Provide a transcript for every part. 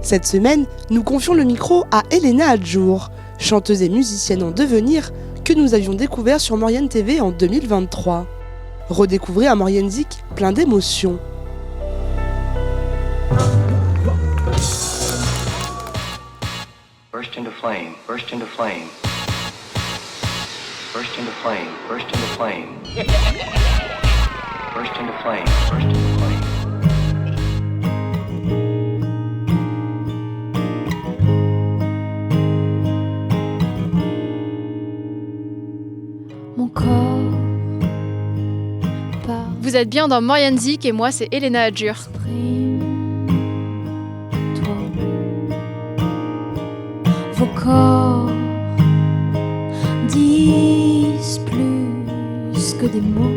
Cette semaine, nous confions le micro à Elena Adjour, chanteuse et musicienne en devenir que nous avions découvert sur Maurienne TV en 2023. Redécouvrez un Maurienne Zik plein d'émotions. Burst into flame, burst into flame. Burst into flame, burst into flame. Burst into flame, burst into flame. Mon corps. Vous êtes bien dans Maurienne Zik et moi c'est Elena Adjour. Vos corps disent plus que des mots.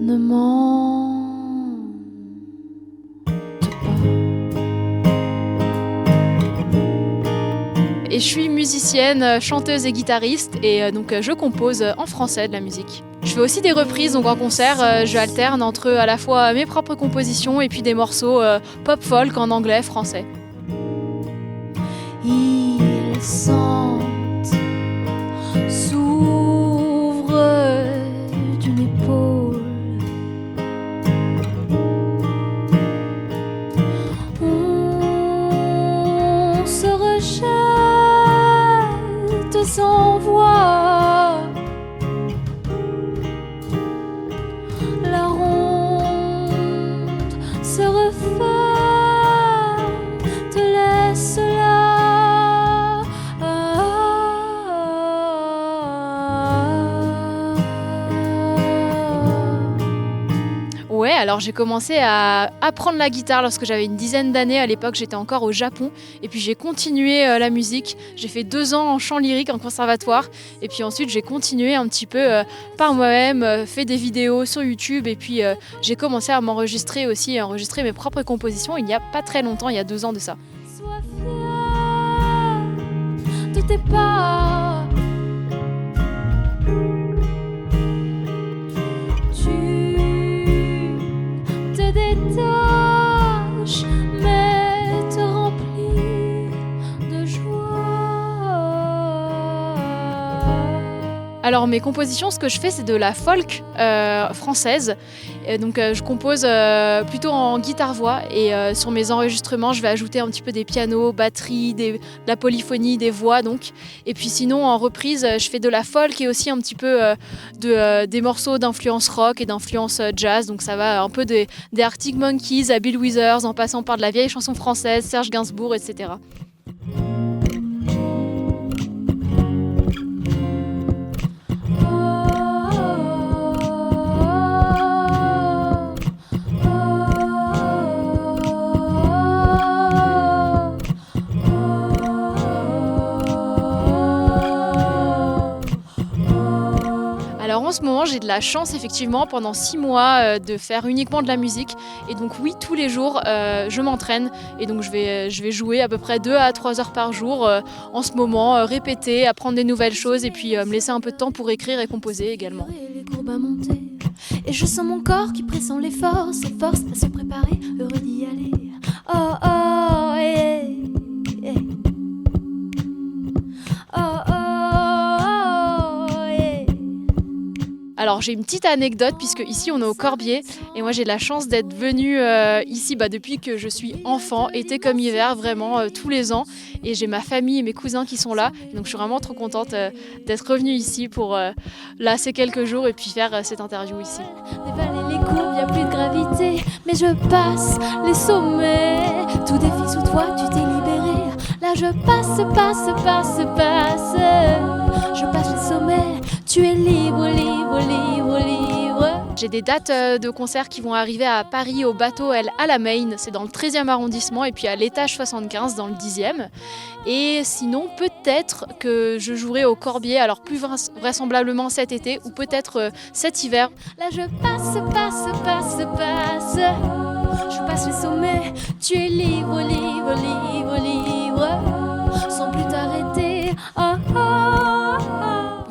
Ne mentent pas. Et je suis musicienne, chanteuse et guitariste et donc je compose en français de la musique. Je fais aussi des reprises, donc en concert, je alterne entre à la fois mes propres compositions et puis des morceaux pop-folk en anglais, français. Ils sentent s'ouvre d'une épaule. On se rejette sans voix. La ronde se referme, te laisse là. Ouais, alors j'ai commencé à apprendre la guitare lorsque j'avais une dizaine d'années. À l'époque, j'étais encore au Japon. Et puis j'ai continué la musique. J'ai fait 2 ans en chant lyrique en conservatoire. Et puis ensuite, j'ai continué un petit peu par moi-même, fait des vidéos sur YouTube. Et puis j'ai commencé à m'enregistrer aussi, à enregistrer mes propres compositions il n'y a pas très longtemps, il y a 2 ans de ça. Sois fier de tes pas. Te détache, mais te remplit de joie. Alors mes compositions, ce que je fais, c'est de la folk française. Et donc je compose plutôt en guitare-voix et sur mes enregistrements, je vais ajouter un petit peu des pianos, batteries, de la polyphonie, des voix donc. Et puis sinon en reprise, je fais de la folk et aussi un petit peu des morceaux d'influence rock et d'influence jazz. Donc ça va un peu des Arctic Monkeys à Bill Withers en passant par de la vieille chanson française, Serge Gainsbourg, etc. Alors en ce moment, j'ai de la chance effectivement pendant 6 mois de faire uniquement de la musique. Et donc oui, tous les jours, je m'entraîne. Et donc je vais jouer à peu près 2 à 3 heures par jour en ce moment, répéter, apprendre des nouvelles choses et puis me laisser un peu de temps pour écrire et composer également. Les courbes à monter, et je sens mon corps qui pressent l'effort, s'efforce à se préparer, heureux d'y aller. Oh oh, yeah, yeah. Oh oh. Alors j'ai une petite anecdote puisque ici on est au Corbier et moi j'ai de la chance d'être venue ici depuis que je suis enfant, été comme hiver, vraiment tous les ans. Et j'ai ma famille et mes cousins qui sont là. Donc je suis vraiment trop contente d'être revenue ici pour là ces quelques jours et puis faire cette interview ici. Les vallées, les courbes, y a plus de gravité, mais je passe les sommets. Tout défi sous toi, tu t'es libéré. Là je passe. Je passe les sommets, tu es libre. J'ai des dates de concerts qui vont arriver à Paris au Bateau L à la Main, c'est dans le 13e arrondissement, et puis à l'étage 75 dans le 10e. Et sinon, peut-être que je jouerai au Corbier, alors plus vraisemblablement cet été, ou peut-être cet hiver. Là je passe. Je passe les sommets, tu es libre. Sans plus t'arrêter. Oh, oh, oh.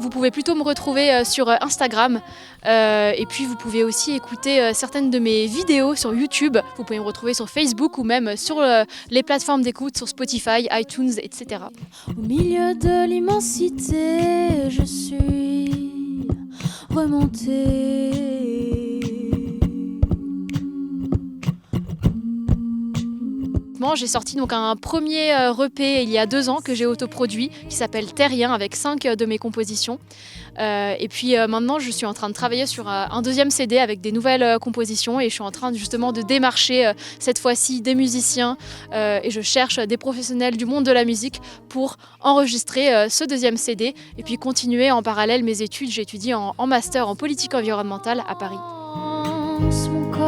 vous pouvez plutôt me retrouver sur Instagram. Et puis vous pouvez aussi écouter certaines de mes vidéos sur YouTube. Vous pouvez me retrouver sur Facebook ou même sur les plateformes d'écoute, sur Spotify, iTunes, etc. Au milieu de l'immensité, je suis remontée. J'ai sorti donc un premier EP il y a 2 ans que j'ai autoproduit qui s'appelle Terrien avec 5 de mes compositions. Et puis maintenant je suis en train de travailler sur un deuxième CD avec des nouvelles compositions et je suis en train justement de démarcher cette fois-ci des musiciens et je cherche des professionnels du monde de la musique pour enregistrer ce deuxième CD et puis continuer en parallèle mes études. J'étudie en master en politique environnementale à Paris. Mon corps